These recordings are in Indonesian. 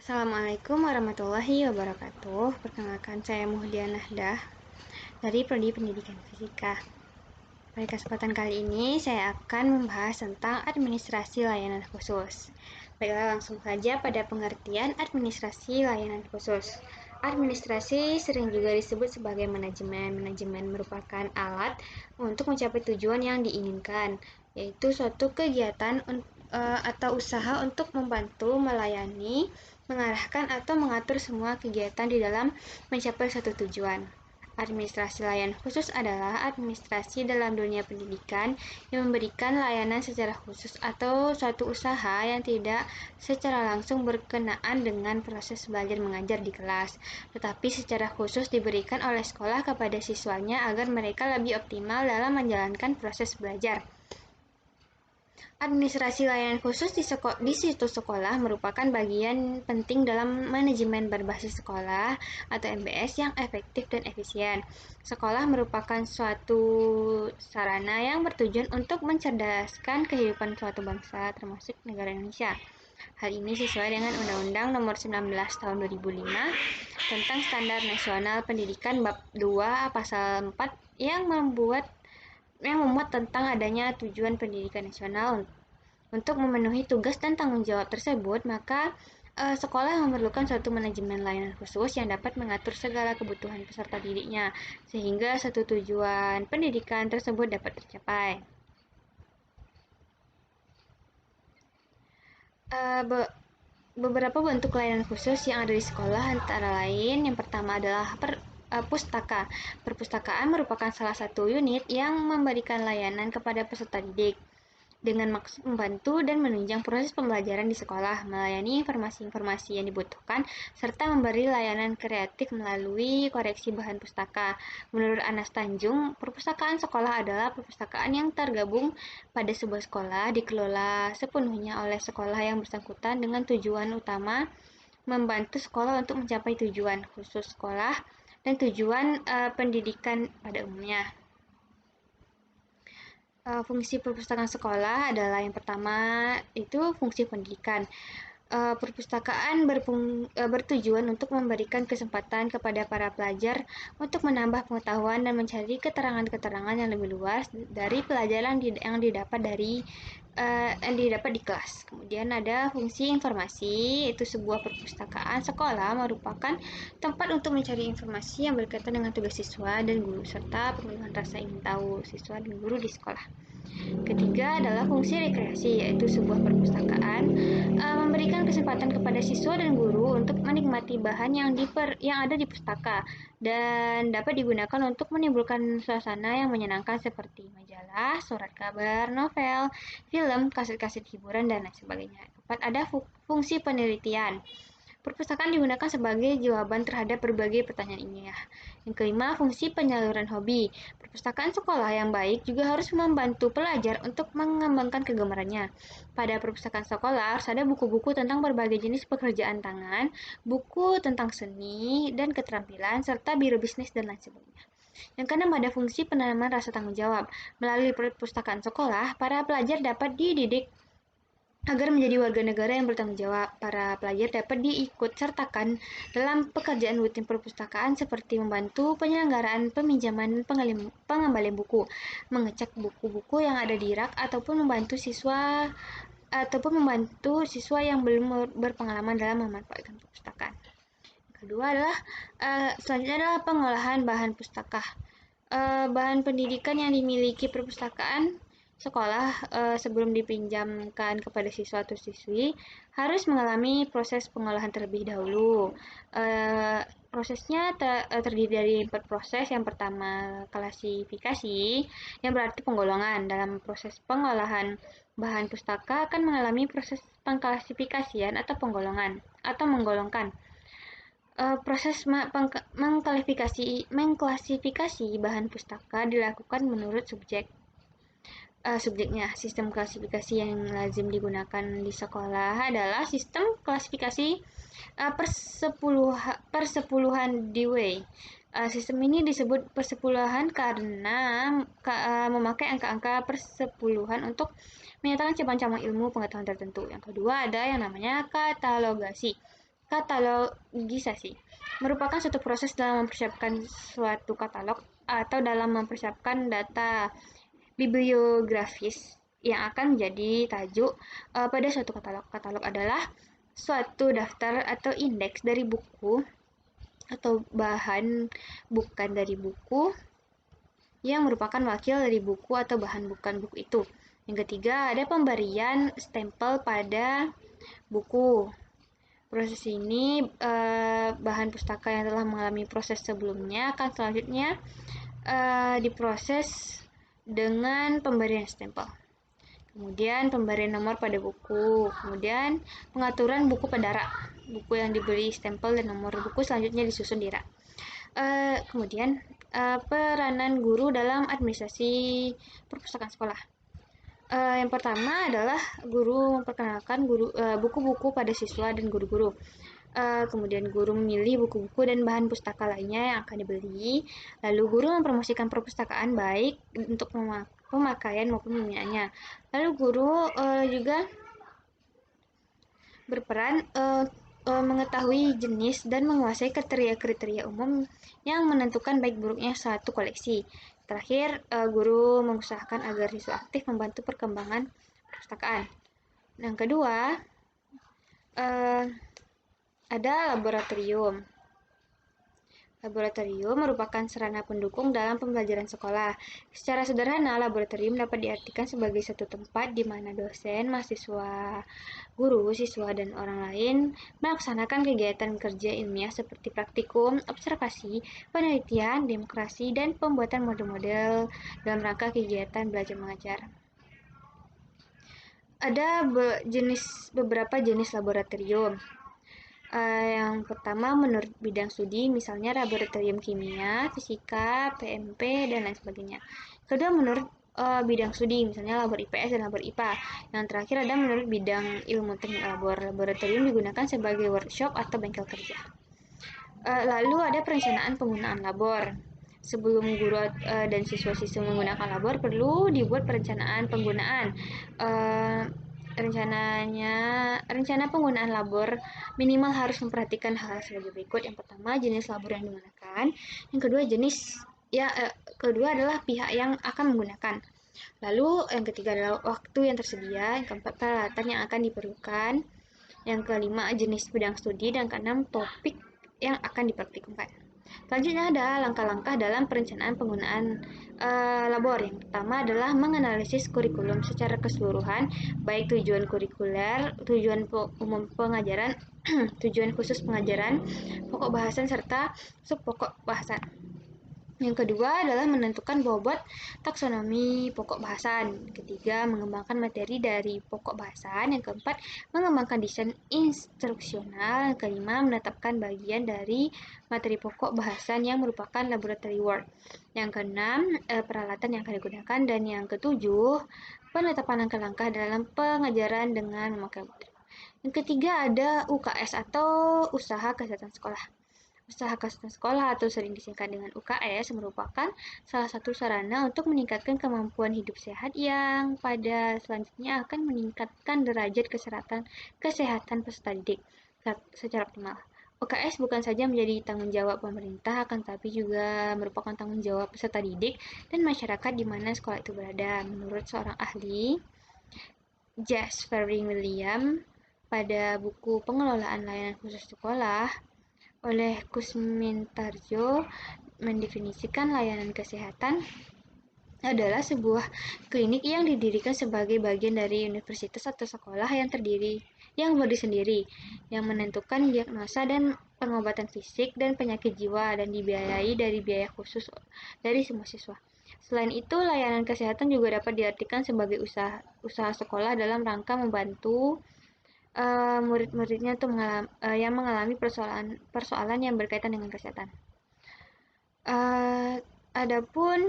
Assalamualaikum warahmatullahi wabarakatuh. Perkenalkan, saya Muhdia Nahdah dari Prodi Pendidikan Fisika. Pada kesempatan kali ini saya akan membahas tentang administrasi layanan khusus. Baiklah, langsung saja pada pengertian administrasi layanan khusus. Administrasi sering juga disebut sebagai manajemen. Manajemen merupakan alat untuk mencapai tujuan yang diinginkan, yaitu suatu kegiatan atau usaha untuk membantu, melayani, mengarahkan atau mengatur semua kegiatan di dalam mencapai satu tujuan. Administrasi layanan khusus adalah administrasi dalam dunia pendidikan yang memberikan layanan secara khusus atau suatu usaha yang tidak secara langsung berkenaan dengan proses belajar mengajar di kelas, tetapi secara khusus diberikan oleh sekolah kepada siswanya agar mereka lebih optimal dalam menjalankan proses belajar. Administrasi layanan khusus di situs sekolah merupakan bagian penting dalam manajemen berbasis sekolah atau MBS yang efektif dan efisien. Sekolah merupakan suatu sarana yang bertujuan untuk mencerdaskan kehidupan suatu bangsa, termasuk negara Indonesia. Hal ini sesuai dengan Undang-Undang Nomor 19 Tahun 2005 tentang Standar Nasional Pendidikan Bab 2 Pasal 4 yang memuat tentang adanya tujuan pendidikan nasional. Untuk memenuhi tugas dan tanggung jawab tersebut, maka sekolah memerlukan suatu manajemen layanan khusus yang dapat mengatur segala kebutuhan peserta didiknya, sehingga satu tujuan pendidikan tersebut dapat tercapai. Beberapa bentuk layanan khusus yang ada di sekolah antara lain, yang pertama adalah pustaka. Perpustakaan merupakan salah satu unit yang memberikan layanan kepada peserta didik dengan maksud membantu dan menunjang proses pembelajaran di sekolah, melayani informasi-informasi yang dibutuhkan, serta memberi layanan kreatif melalui koreksi bahan pustaka. Menurut Anas Tanjung, perpustakaan sekolah adalah perpustakaan yang tergabung pada sebuah sekolah, dikelola sepenuhnya oleh sekolah yang bersangkutan dengan tujuan utama membantu sekolah untuk mencapai tujuan khusus sekolah dan tujuan pendidikan pada umumnya. Fungsi perpustakaan sekolah adalah yang pertama itu fungsi pendidikan. Perpustakaan bertujuan untuk memberikan kesempatan kepada para pelajar untuk menambah pengetahuan dan mencari keterangan-keterangan yang lebih luas dari pelajaran yang didapat di kelas. Kemudian ada fungsi informasi, itu sebuah perpustakaan sekolah merupakan tempat untuk mencari informasi yang berkaitan dengan tugas siswa dan guru serta pemenuhan rasa ingin tahu siswa dan guru di sekolah. Ketiga adalah fungsi rekreasi, yaitu sebuah perpustakaan memberikan kesempatan kepada siswa dan guru untuk menikmati bahan yang ada di pustaka dan dapat digunakan untuk menimbulkan suasana yang menyenangkan seperti majalah, surat kabar, novel, film, kaset-kaset hiburan, dan lain sebagainya. Keempat, ada fungsi penelitian. Perpustakaan digunakan sebagai jawaban terhadap berbagai pertanyaan ilmiah. Yang kelima, fungsi penyaluran hobi. Perpustakaan sekolah yang baik juga harus membantu pelajar untuk mengembangkan kegemarannya. Pada perpustakaan sekolah harus ada buku-buku tentang berbagai jenis pekerjaan tangan, buku tentang seni dan keterampilan, serta biro bisnis dan lain sebagainya. Yang keenam, ada fungsi penanaman rasa tanggung jawab. Melalui perpustakaan sekolah, para pelajar dapat dididik agar menjadi warga negara yang bertanggung jawab. Para pelajar dapat diikut sertakan dalam pekerjaan rutin perpustakaan seperti membantu penyelenggaraan peminjaman pengembalian buku, mengecek buku-buku yang ada di rak, ataupun membantu siswa yang belum berpengalaman dalam memanfaatkan perpustakaan. Kedua adalah selanjutnya adalah pengolahan bahan pustaka. Bahan pendidikan yang dimiliki perpustakaan sekolah sebelum dipinjamkan kepada siswa atau siswi harus mengalami proses pengolahan terlebih dahulu. Prosesnya terdiri dari 4 proses. Yang pertama, klasifikasi, yang berarti penggolongan. Dalam proses pengolahan bahan pustaka akan mengalami proses pengklasifikasian atau menggolongkan. Proses mengklasifikasi bahan pustaka dilakukan menurut subjeknya. Sistem klasifikasi yang lazim digunakan di sekolah adalah sistem klasifikasi persepuluhan Dewey. Sistem ini disebut persepuluhan karena memakai angka-angka persepuluhan untuk menyatakan cabang-cabang ilmu pengetahuan tertentu. Yang kedua ada yang namanya katalogasi. Katalogisasi merupakan suatu proses dalam mempersiapkan suatu katalog atau dalam mempersiapkan data bibliografis yang akan menjadi tajuk pada suatu katalog. Katalog adalah suatu daftar atau indeks dari buku atau bahan bukan dari buku yang merupakan wakil dari buku atau bahan bukan buku itu. Yang ketiga, ada pemberian stempel pada buku. Proses ini bahan pustaka yang telah mengalami proses sebelumnya akan selanjutnya diproses dengan pemberian stempel. Kemudian pemberian nomor pada buku. Kemudian pengaturan buku pada rak. Buku yang diberi stempel dan nomor buku selanjutnya disusun di rak. Kemudian peranan guru dalam administrasi perpustakaan sekolah. Yang pertama adalah guru memperkenalkan buku-buku pada siswa dan guru-guru. Kemudian guru memilih buku-buku dan bahan pustaka lainnya yang akan dibeli. Lalu guru mempromosikan perpustakaan baik untuk pemakaian maupun pembinaannya. Lalu guru juga berperan mengetahui jenis dan menguasai kriteria-kriteria umum yang menentukan baik buruknya suatu koleksi. Terakhir, guru mengusahakan agar siswa aktif membantu perkembangan perpustakaan. Yang kedua, ada laboratorium. Laboratorium merupakan sarana pendukung dalam pembelajaran sekolah. Secara sederhana, laboratorium dapat diartikan sebagai satu tempat di mana dosen, mahasiswa, guru, siswa, dan orang lain melaksanakan kegiatan kerja ilmiah seperti praktikum, observasi, penelitian, demokrasi, dan pembuatan model-model dalam rangka kegiatan belajar mengajar. Ada beberapa jenis laboratorium. Yang pertama menurut bidang studi, misalnya laboratorium kimia, fisika, PMP, dan lain sebagainya. Kedua menurut bidang studi, misalnya labor IPS dan labor IPA. Yang terakhir ada menurut bidang ilmu teknik labor. Laboratorium digunakan sebagai workshop atau bengkel kerja. Lalu ada perencanaan penggunaan labor. Sebelum guru dan siswa-siswa menggunakan labor, perlu dibuat perencanaan penggunaan. Rencana penggunaan labor minimal harus memperhatikan hal sebagai berikut. Yang pertama, jenis labor yang digunakan. Yang kedua adalah pihak yang akan menggunakan. Lalu yang ketiga adalah waktu yang tersedia. Yang keempat, peralatan yang akan diperlukan. Yang kelima, jenis bidang studi. Dan keenam, topik yang akan dipraktikkan. Selanjutnya ada langkah-langkah dalam perencanaan penggunaan labor. Yang pertama adalah menganalisis kurikulum secara keseluruhan, baik tujuan kurikuler, tujuan umum pengajaran, tujuan khusus pengajaran, pokok bahasan, serta subpokok bahasan. Yang kedua adalah menentukan bobot taksonomi pokok bahasan. Ketiga, mengembangkan materi dari pokok bahasan. Yang keempat, mengembangkan desain instruksional. Yang kelima, menetapkan bagian dari materi pokok bahasan yang merupakan laboratory work. Yang keenam, peralatan yang akan digunakan. Dan yang ketujuh, penetapan langkah-langkah dalam pengajaran dengan memakai materi. Yang ketiga ada UKS atau usaha kesehatan sekolah. Usaha kesehatan sekolah atau sering disingkat dengan UKS merupakan salah satu sarana untuk meningkatkan kemampuan hidup sehat yang pada selanjutnya akan meningkatkan derajat kesehatan peserta didik secara optimal. UKS bukan saja menjadi tanggung jawab pemerintah, akan tapi juga merupakan tanggung jawab peserta didik dan masyarakat di mana sekolah itu berada. Menurut seorang ahli, Jasper William, pada buku Pengelolaan Layanan Khusus Sekolah oleh Kusmintarjo, mendefinisikan layanan kesehatan adalah sebuah klinik yang didirikan sebagai bagian dari universitas atau sekolah yang berdiri sendiri, yang menentukan diagnosa dan pengobatan fisik dan penyakit jiwa dan dibiayai dari biaya khusus dari semua siswa. Selain itu, layanan kesehatan juga dapat diartikan sebagai usaha sekolah dalam rangka membantu murid-muridnya untuk yang mengalami persoalan yang berkaitan dengan kesehatan. Adapun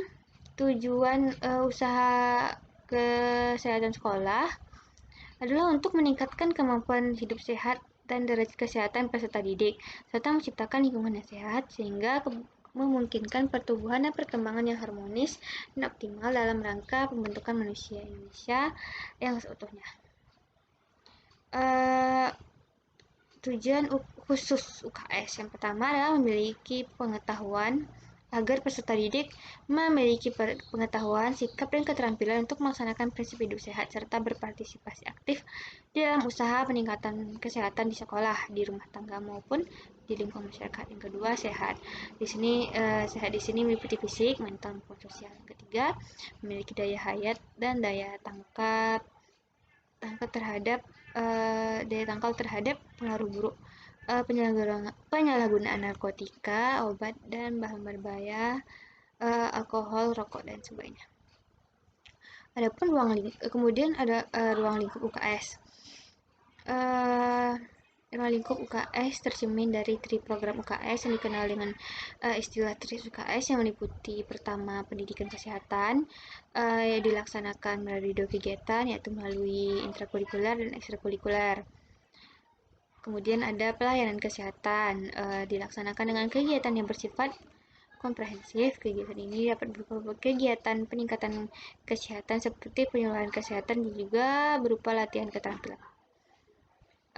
tujuan usaha kesehatan sekolah adalah untuk meningkatkan kemampuan hidup sehat dan derajat kesehatan peserta didik, serta menciptakan lingkungan yang sehat sehingga memungkinkan pertumbuhan dan perkembangan yang harmonis dan optimal dalam rangka pembentukan manusia Indonesia yang seutuhnya. Tujuan khusus UKS. Yang pertama adalah memiliki pengetahuan agar peserta didik memiliki pengetahuan, sikap, dan keterampilan untuk melaksanakan prinsip hidup sehat serta berpartisipasi aktif di dalam usaha peningkatan kesehatan di sekolah, di rumah tangga maupun di lingkungan masyarakat. Yang kedua, sehat. Sehat di sini meliputi fisik, mental, maupun sosial. Yang ketiga, memiliki daya hayat dan daya tangkal terhadap pengaruh buruk penyalahgunaan narkotika, obat dan bahan berbahaya, alkohol, rokok dan sebagainya. Adapun kemudian ada ruang lingkup UKS. Ruang lingkup UKS tercermin dari tri program UKS yang dikenal dengan istilah TRIS UKS yang meliputi pertama pendidikan kesehatan dilaksanakan melalui 2 kegiatan yaitu melalui intrakurikuler dan ekstrakurikuler. Kemudian ada pelayanan kesehatan dilaksanakan dengan kegiatan yang bersifat komprehensif. Kegiatan ini dapat berupa kegiatan peningkatan kesehatan seperti pengelolaan kesehatan dan juga berupa latihan keterampilan.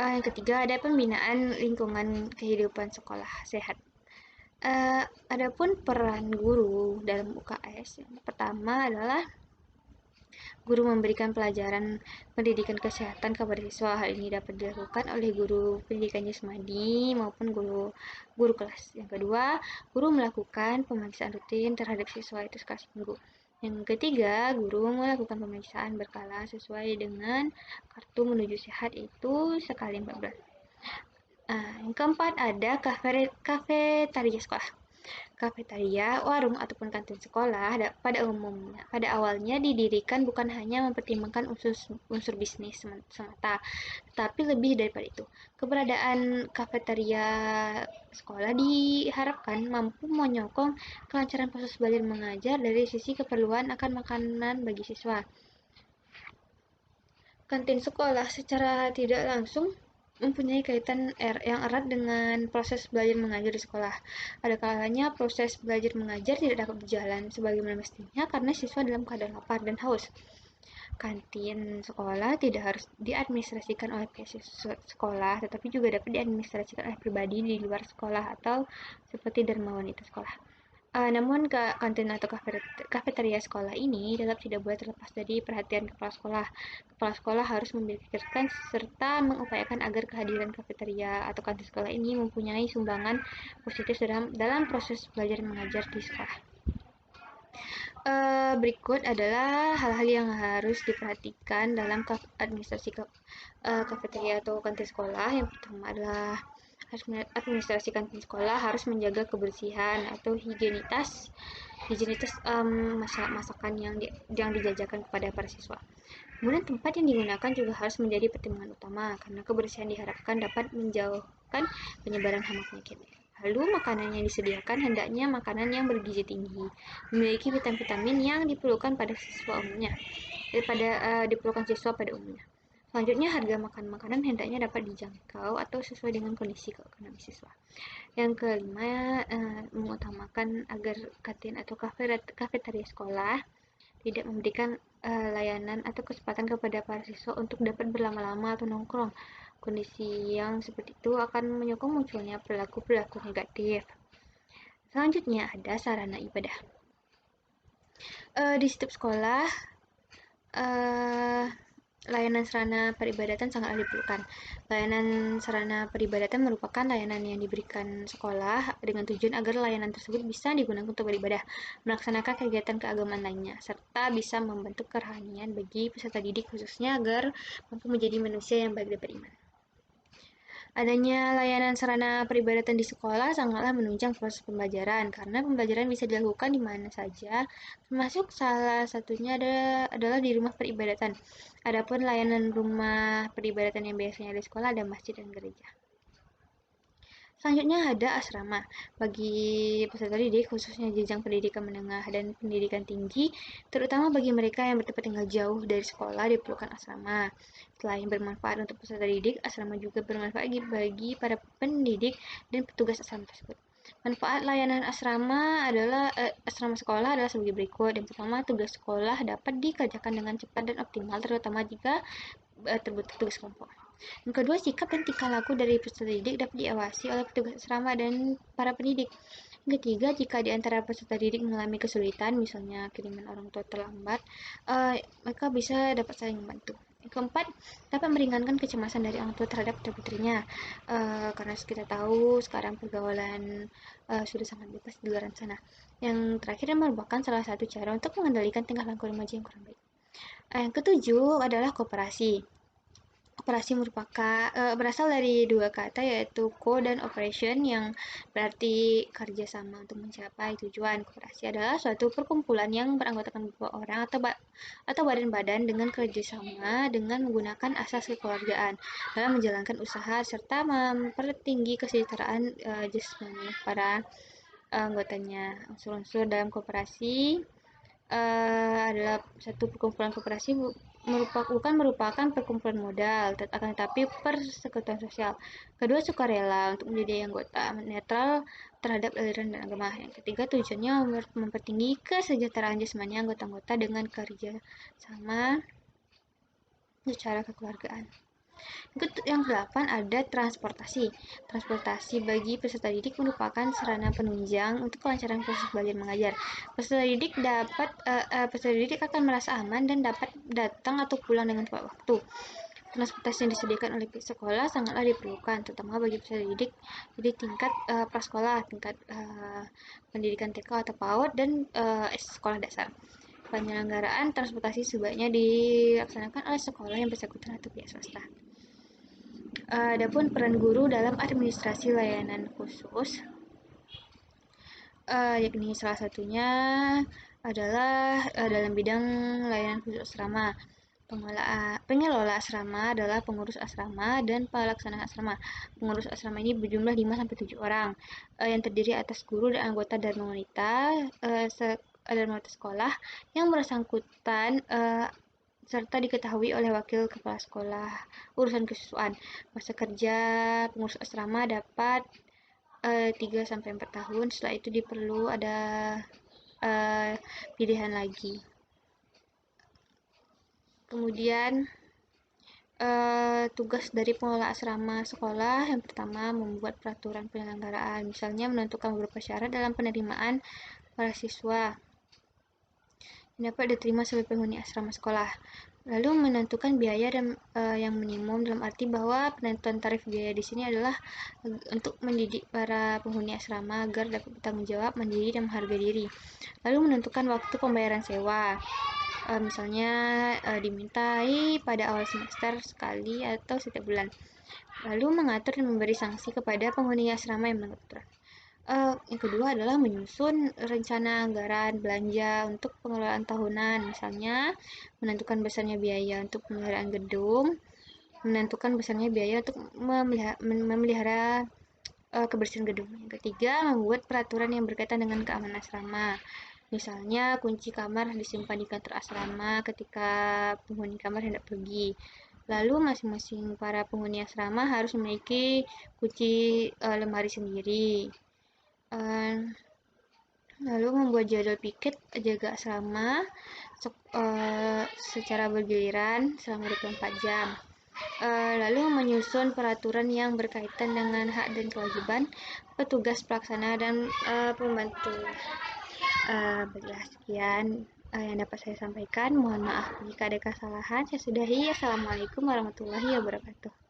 Yang ketiga ada pembinaan lingkungan kehidupan sekolah sehat. Adapun peran guru dalam UKS, yang pertama adalah guru memberikan pelajaran pendidikan kesehatan kepada siswa. Hal ini dapat dilakukan oleh guru pendidikan jasmani maupun guru kelas. Yang kedua, guru melakukan pemeriksaan rutin terhadap siswa itu sekali seminggu. Yang ketiga, guru melakukan pemeriksaan berkala sesuai dengan kartu menuju sehat itu sekali 4 bulan. Yang keempat ada kafetaria sekolah. Kafetaria, warung ataupun kantin sekolah pada awalnya didirikan bukan hanya mempertimbangkan unsur bisnis semata, tetapi lebih daripada itu. Keberadaan kafetaria sekolah diharapkan mampu menyokong kelancaran proses belajar mengajar dari sisi keperluan akan makanan bagi siswa. Kantin sekolah secara tidak langsung mempunyai kaitan yang erat dengan proses belajar mengajar di sekolah. Ada kalanya proses belajar mengajar tidak dapat berjalan sebagaimana mestinya karena siswa dalam keadaan lapar dan haus. Kantin sekolah tidak harus diadministrasikan oleh pihak sekolah, tetapi juga dapat diadministrasikan oleh pribadi di luar sekolah atau seperti derma wanita sekolah. Namun kantin atau kafetaria sekolah ini tetap tidak boleh terlepas dari perhatian kepala sekolah. Kepala sekolah harus memikirkan serta mengupayakan agar kehadiran kafetaria atau kantin sekolah ini mempunyai sumbangan positif dalam proses belajar mengajar di sekolah. Berikut adalah hal-hal yang harus diperhatikan dalam administrasi kafetaria atau kantin sekolah. Yang pertama adalah administrasi kantin sekolah harus menjaga kebersihan atau higienitas masakan yang dijajakan kepada para siswa. Kemudian tempat yang digunakan juga harus menjadi pertimbangan utama karena kebersihan diharapkan dapat menjauhkan penyebaran hama penyakit. Lalu makanan yang disediakan hendaknya makanan yang bergizi tinggi, memiliki vitamin-vitamin yang diperlukan pada siswa pada umumnya. Selanjutnya, harga makanan hendaknya dapat dijangkau atau sesuai dengan kondisi keekonomian siswa. Yang kelima, mengutamakan agar kantin atau kafetaria sekolah tidak memberikan layanan atau kesempatan kepada para siswa untuk dapat berlama-lama atau nongkrong. Kondisi yang seperti itu akan menyokong munculnya perilaku-perilaku negatif. Selanjutnya ada sarana ibadah. Di setiap sekolah, layanan sarana peribadatan sangatlah diperlukan. Layanan sarana peribadatan merupakan layanan yang diberikan sekolah dengan tujuan agar layanan tersebut bisa digunakan untuk beribadah, melaksanakan kegiatan keagamaan lainnya, serta bisa membentuk kerohanian bagi peserta didik khususnya agar mampu menjadi manusia yang baik dan beriman. Adanya layanan sarana peribadatan di sekolah sangatlah menunjang proses pembelajaran karena pembelajaran bisa dilakukan di mana saja, termasuk salah satunya adalah di rumah peribadatan. Adapun layanan rumah peribadatan yang biasanya ada di sekolah ada masjid dan gereja. Selanjutnya ada asrama. Bagi peserta didik, khususnya jenjang pendidikan menengah dan pendidikan tinggi, terutama bagi mereka yang bertempat tinggal jauh dari sekolah, diperlukan asrama. Selain bermanfaat untuk peserta didik, asrama juga bermanfaat bagi para pendidik dan petugas asrama tersebut. Manfaat layanan asrama sekolah adalah sebagai berikut. Yang pertama, tugas sekolah dapat dikerjakan dengan cepat dan optimal, terutama jika terbutuh tugas kelompok. Yang kedua, sikap dan tingkah laku dari peserta didik dapat diawasi oleh petugas asrama dan para pendidik. Yang ketiga, jika di antara peserta didik mengalami kesulitan, misalnya kiriman orang tua terlambat, mereka bisa dapat saling membantu. Yang keempat, dapat meringankan kecemasan dari orang tua terhadap putra-putrinya. Karena kita tahu sekarang pergaulan sudah sangat bebas di luar sana. Yang terakhir merupakan salah satu cara untuk mengendalikan tingkah laku remaja yang kurang baik. Yang ketujuh adalah kooperasi. Operasi berasal dari dua kata yaitu co dan operation yang berarti kerjasama untuk mencapai tujuan. Koperasi adalah suatu perkumpulan yang beranggotakan beberapa orang atau badan-badan dengan kerjasama dengan menggunakan asas kekeluargaan dalam menjalankan usaha serta mempertinggi kesejahteraan jasmani para anggotanya. Unsur-unsur dalam koperasi adalah satu perkumpulan koperasi bukan merupakan perkumpulan modal, akan tetapi persekutuan sosial. Kedua, sukarela untuk menjadi anggota netral terhadap aliran dan agama. Yang ketiga, tujuannya mempertinggi kesejahteraan jasmani anggota-anggota dengan kerja sama secara kekeluargaan. Yang kedelapan ada transportasi. Transportasi bagi peserta didik merupakan sarana penunjang untuk kelancaran proses belajar mengajar. Peserta didik akan merasa aman dan dapat datang atau pulang dengan tepat waktu. Transportasi yang disediakan oleh pihak sekolah sangatlah diperlukan, terutama bagi peserta didik jadi tingkat prasekolah, tingkat pendidikan TK atau PAUD dan sekolah dasar. Penyelenggaraan transportasi sebaiknya dilaksanakan oleh sekolah yang bersangkutan atau pihak swasta. Adapun peran guru dalam administrasi layanan khusus, yakni salah satunya adalah dalam bidang layanan khusus asrama. Pengelola asrama adalah pengurus asrama dan pelaksana asrama. Pengurus asrama ini berjumlah 5-7 orang, yang terdiri atas guru dan anggota Dharma Wanita, sekolah yang bersangkutan serta diketahui oleh wakil kepala sekolah urusan kesiswaan. Masa kerja pengurus asrama dapat 3-4 tahun. Setelah itu diperlu ada pilihan lagi. Kemudian tugas dari pengelola asrama sekolah yang pertama membuat peraturan penyelenggaraan, misalnya menentukan beberapa syarat dalam penerimaan para siswa yang dapat diterima sebagai penghuni asrama sekolah. Lalu menentukan biaya yang minimum, dalam arti bahwa penentuan tarif biaya di sini adalah untuk mendidik para penghuni asrama agar dapat bertanggung jawab, mandiri, dan menghargai diri. Lalu menentukan waktu pembayaran sewa, misalnya dimintai pada awal semester sekali atau setiap bulan. Lalu mengatur dan memberi sanksi kepada penghuni asrama yang melanggar aturan. Yang kedua adalah menyusun rencana anggaran belanja untuk pengelolaan tahunan, misalnya menentukan besarnya biaya untuk pemeliharaan gedung, menentukan besarnya biaya untuk memelihara kebersihan gedung. Yang ketiga, membuat peraturan yang berkaitan dengan keamanan asrama. Misalnya, kunci kamar disimpan di kantor asrama ketika penghuni kamar hendak pergi. Lalu masing-masing para penghuni asrama harus memiliki kunci lemari sendiri. Lalu membuat jadwal piket jaga asrama secara bergiliran selama 24 jam. Lalu menyusun peraturan yang berkaitan dengan hak dan kewajiban petugas pelaksana dan pembantu. Baiklah, sekian yang dapat saya sampaikan. Mohon maaf jika ada kesalahan. Saya sudahi. Assalamualaikum warahmatullahi wabarakatuh.